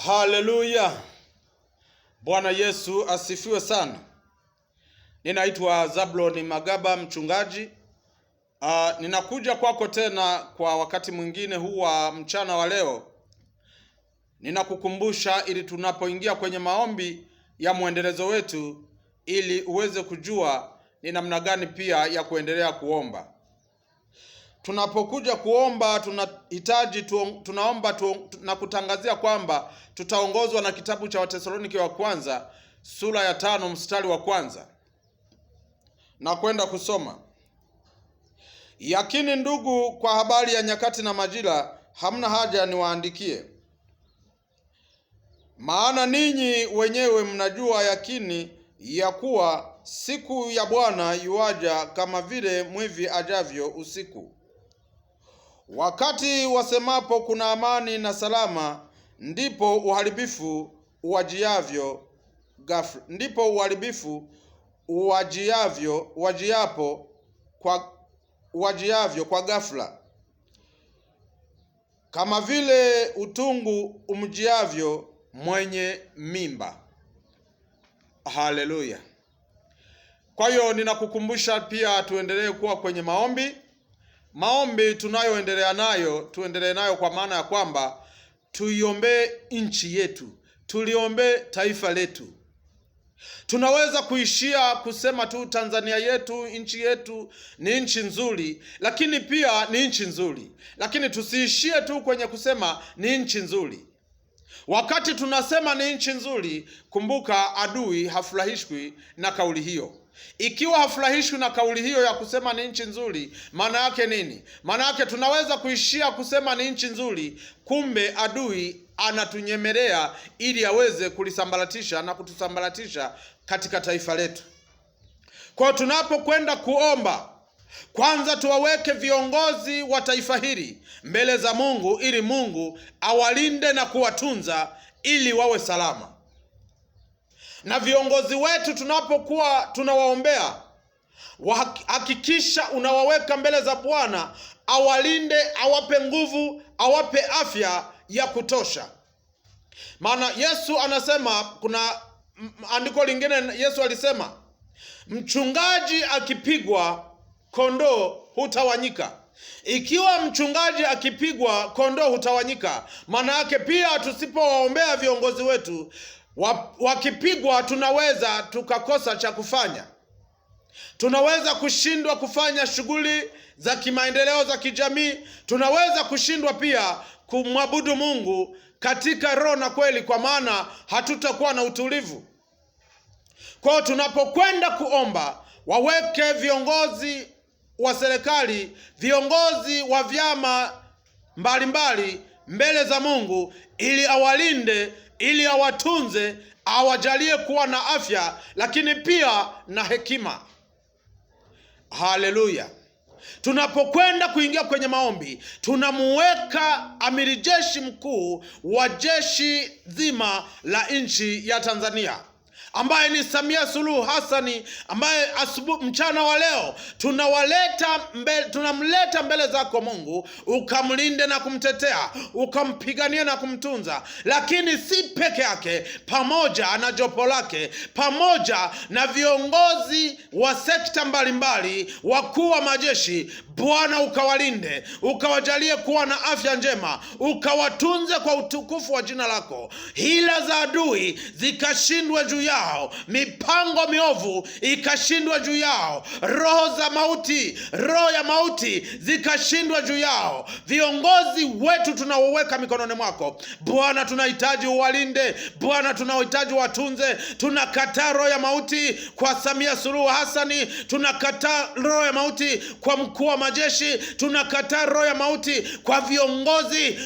Haleluya. Bwana Yesu asifiwe sana. Ninaitwa Zablon Magaba, mchungaji. Ninakuja kwako tena kwa wakati mwingine huu wa mchana wa leo. Ninakukumbusha ili tunapoingia kwenye maombi ya mwendelezo wetu, ili uweze kujua ni namna gani pia ya kuendelea kuomba. Tunapokuja kuomba tunaomba na kutangazia kwamba tutaongozwa na kitabu cha Wathesalonike wa kwanza sura ya 5 mstari wa kwanza, na kwenda kusoma: yakini ndugu, kwa habari ya nyakati na majira hamna haja niwaandikie, maana ninyi wenyewe mnajua yakini ya kuwa siku ya Bwana yuaja kama vile mwivi ajavyo usiku. Wakati wasemapo kuna amani na salama, ndipo uharibifu uwajiavyo kwa ghafla, kama vile utungu umjiavyo mwenye mimba. Haleluya. Kwa hiyo ninakukumbusha pia tuendelee kuwa kwenye maombi. Maombi tunayoendelea nayo, tuendelee nayo kwa maana ya kwamba tuiombee nchi yetu, tuliombee taifa letu. Tunaweza kuishia kusema tu Tanzania yetu, nchi yetu ni nchi nzuri, lakini pia ni nchi nzuri, lakini tusiishie tu kwenye kusema ni nchi nzuri. Wakati tunasema ni nchi nzuri, kumbuka adui hafurahishwi na kauli hiyo. Ikiwa hafurahishwi na kauli hiyo ya kusema ni nchi nzuri, maana yake nini? Maana yake tunaweza kuishia kusema ni nchi nzuri, kumbe adui anatunyemelea ili aweze kulisambaratisha na kutusambaratisha katika taifa letu. Kwa tunapokwenda kuomba, kwanza tuwaweke viongozi wa taifa hili mbele za Mungu, ili Mungu awalinde na kuwatunza ili wawe salama. Na viongozi wetu tunapokuwa tunawaombea, hakikisha unawaweka mbele za Bwana, awalinde, awape nguvu, awape afya ya kutosha. Maana Yesu anasema, kuna andiko lingine Yesu alisema, mchungaji akipigwa kondoo hutawanyika. Ikiwa mchungaji akipigwa kondoo hutawanyika, maana yake pia tusipowaombea viongozi wetu, wakipigwa tunaweza tukakosa cha kufanya. Tunaweza kushindwa kufanya shughuli za kimaendeleo za kijamii. Tunaweza kushindwa pia kumwabudu Mungu katika roho na kweli, kwa maana hatutakuwa na utulivu. Kwa tunapokwenda kuomba, waweke viongozi wa serikali, viongozi wa vyama mbalimbali mbele za Mungu, ili awalinde, ili awatunze, awajalie kuwa na afya, lakini pia na hekima. Haleluya. Tunapokwenda kuingia kwenye maombi, tunamuweka amiri jeshi mkuu wa jeshi zima la nchi ya Tanzania, ambaye ni Samia Suluhu Hassani, ambaye mchana wa leo tunamleta mbele zako Mungu, ukamlinde na kumtetea, ukampigania na kumtunza. Lakini si peke yake, pamoja na jopo lake, pamoja na viongozi wa sekta mbalimbali, wakuu wa majeshi. Bwana ukawalinde, ukawajalie kuwa na afya njema, ukawatunze kwa utukufu wa jina lako. Hila za adui zikashindwe juu yao, mipango miovu ikashindwa juu yao, roho ya mauti zikashindwa juu yao. Viongozi wetu tunaweka mikononi mwako Bwana, tunahitaji uwalinde Bwana, tunahitaji watunze. Tunakataa roho ya mauti kwa Samia Suluhu Hassani, tunakataa roho ya mauti kwa mkuu wa majeshi, tunakataa roho ya mauti kwa viongozi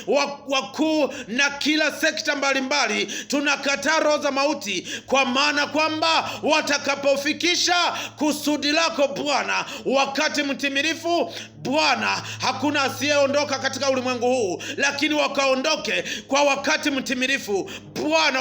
wakuu na kila sekta mbalimbali. Tunakataa roho za mauti, kwa maana kwamba watakapofikisha kusudi lako Bwana, wakati mtimilifu, Bwana, hakuna asiyeondoka katika ulimwengu huu, lakini wakaondoke kwa wakati mtimilifu Bwana,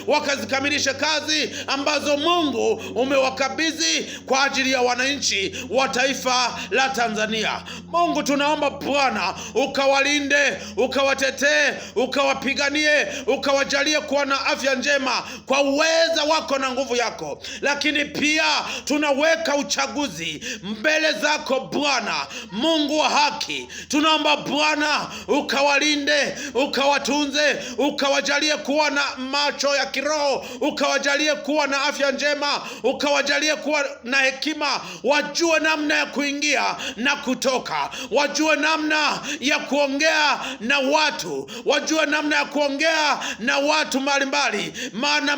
wakazikamilishe kazi ambazo Mungu umewakabidhi kwa ajili ya wananchi wa taifa la Tanzania. Mungu, tunaomba Bwana ukawalinde, ukawatetee, ukawapiganie, ukawajalie kuwa na afya njema kwa uweza wako na nguvu yako. Lakini pia tunaweka uchaguzi mbele zako Bwana, Mungu wa haki. Tunaomba Bwana ukawalinde, ukawatunze, ukawajalie kuwa na macho ya kiroho, ukawajalie kuwa na afya njema, ukawajalie kuwa na hekima, wajue namna ya kuingia na kutoka, wajue namna ya kuongea na watu, wajue namna ya kuongea na watu mbalimbali. Maana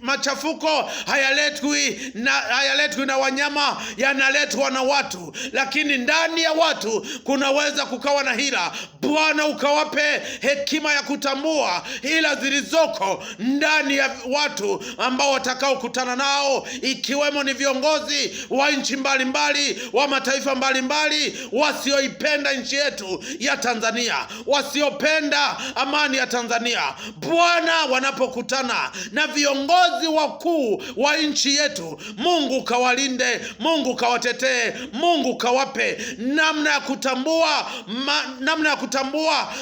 machafuko hayaletwi na wanyama, yanaletwa na watu, lakini ndani ya watu kunaweza kukawa na hila. Bwana, ukawape hekima ya kutambua hila zilizoko ndani ya watu ambao watakao kutana nao, ikiwemo ni viongozi wa nchi mbalimbali, wa mataifa mbalimbali, wasioipenda nchi yetu ya Tanzania, wasiopenda amani ya Tanzania. Bwana, wanapokutana na viongozi wakuu wa nchi yetu, Mungu kawalinde, Mungu kawatetee, Mungu kawape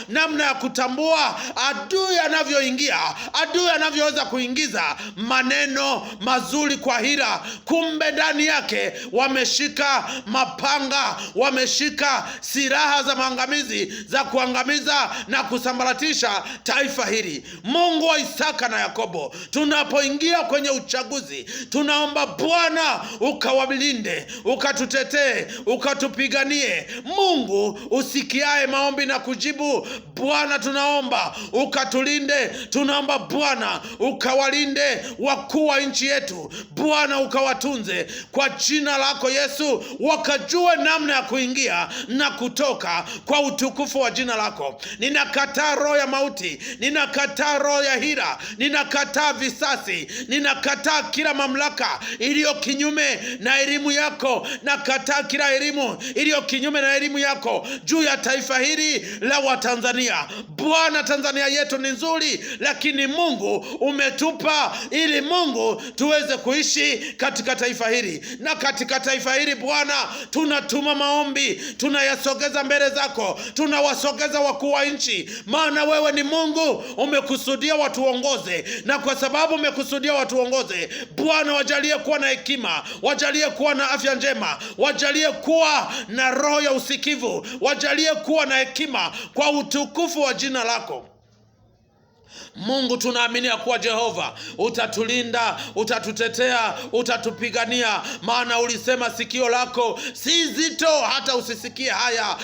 namna ya kutambua adui anavyoingia, adui anavyoweza kuingiza maneno mazuri kwa hila, kumbe ndani yake wameshika mapanga, wameshika silaha za maangamizi za kuangamiza na kusambaratisha taifa hili. Mungu wa Isaka na Yakobo, tunapoingia kwenye uchaguzi, tunaomba Bwana ukawalinde, ukatutetee, ukatupiganie. Mungu usikiae maombi na kujibu, Bwana tunaomba ukatulinde. Tunaomba Bwana ukawalinde wakuu wa nchi yetu, Bwana ukawatunze kwa jina lako Yesu, wakajue namna ya kuingia na kutoka kwa utukufu wa jina lako. Ninakataa roho ya mauti, ninakataa roho ya hila, ninakataa visasi, ninakataa kila mamlaka iliyo kinyume na elimu yako, nakataa kila elimu iliyo kinyume na elimu yako juu ya taifa hili la Watanzania. Bwana, Tanzania yetu ni nzuri, lakini Mungu umetupa ili Mungu tuweze kuishi katika taifa hili. Na katika taifa hili Bwana, tunatuma maombi, tunayasogeza mbele zako, tunawasogeza wakuu wa nchi, maana wewe ni Mungu, umekusudia watuongoze, na kwa sababu umekusudia watuongoze Bwana, wajalie kuwa na hekima, wajalie kuwa na afya njema, wajalie kuwa na roho ya usikivu, wajalie kuwa na hekima kwa utukufu wa jina lako. Mungu, tunaamini ya kuwa Jehova utatulinda, utatutetea, utatupigania, maana ulisema sikio lako si zito hata usisikie haya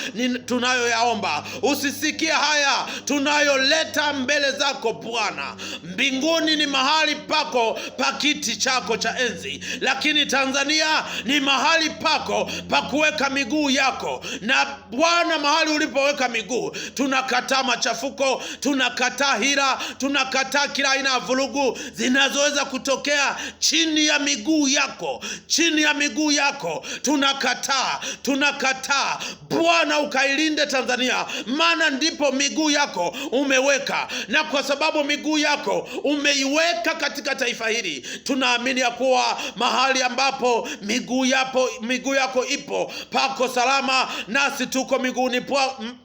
tunayoyaomba, usisikie haya tunayoleta mbele zako Bwana. Mbinguni ni mahali pako pa kiti chako cha enzi, lakini Tanzania ni mahali pako pa kuweka miguu yako. Na Bwana, mahali ulipoweka miguu, tunakataa machafuko, tunakataa hila, tunakataa kila aina ya vurugu zinazoweza kutokea chini ya miguu yako, chini ya miguu yako. Tunakataa Bwana, ukailinde Tanzania, maana ndipo miguu yako umeweka, na kwa sababu miguu yako umeiweka katika taifa hili, tunaamini ya kuwa mahali ambapo miguu yako ipo pako salama, nasi tuko miguuni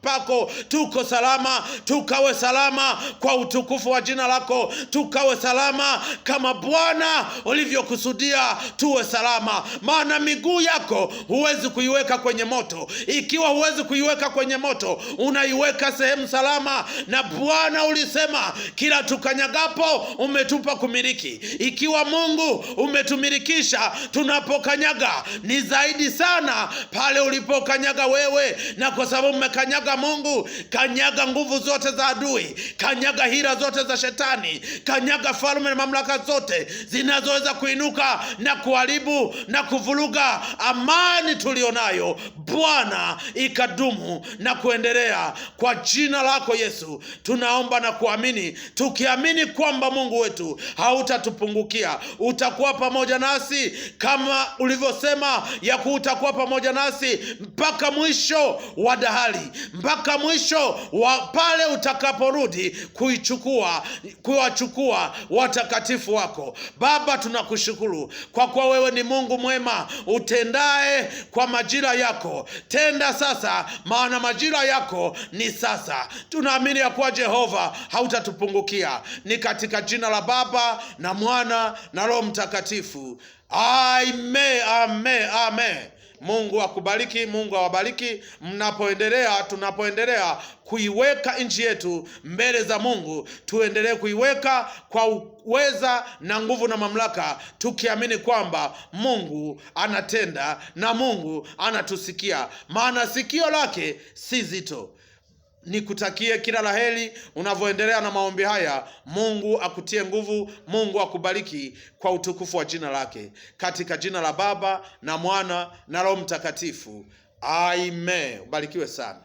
pako, tuko salama. Tukawe salama kwa utukufu wa jina lako, tukawe salama kama Bwana ulivyokusudia tuwe salama. Maana miguu yako huwezi kuiweka kwenye moto. Ikiwa huwezi kuiweka kwenye moto, unaiweka sehemu salama, na Bwana ulisema kila tukanyagapo umetupa kumiliki. Ikiwa Mungu umetumilikisha tunapokanyaga, ni zaidi sana pale ulipokanyaga wewe. Na kwa sababu umekanyaga Mungu, kanyaga nguvu zote za adui, kanyaga hila zote za shetani, kanyaga falme na mamlaka zote zinazoweza kuinuka na kuharibu na kuvuruga amani tulionayo. Bwana, ikadumu na kuendelea kwa jina lako Yesu. wetu tunaomba na kuamini, tukiamini kwamba Mungu wetu hautatupungukia, utakuwa pamoja nasi kama ulivyosema ya kuwa utakuwa pamoja nasi mpaka mwisho wa dahari, mpaka mwisho wa pale utakaporudi kuwachukua watakatifu wako. Baba, tunakushukuru kwa kuwa wewe ni Mungu mwema utendaye kwa majira yako. Tenda sasa, maana majira yako ni sasa. Tunaamini ya kuwa Jehova hautatupungukia. Ni katika jina la Baba na Mwana na Roho Mtakatifu. Amen, amen, amen. Mungu akubariki, Mungu awabariki tunapoendelea kuiweka nchi yetu mbele za Mungu. Tuendelee kuiweka kwa uweza na nguvu na mamlaka, tukiamini kwamba Mungu anatenda na Mungu anatusikia, maana sikio lake si zito. Nikutakie kila laheri unavyoendelea na maombi haya. Mungu akutie nguvu, Mungu akubariki kwa utukufu wa jina lake, katika jina la Baba na Mwana na Roho Mtakatifu. Amen. Ubarikiwe sana.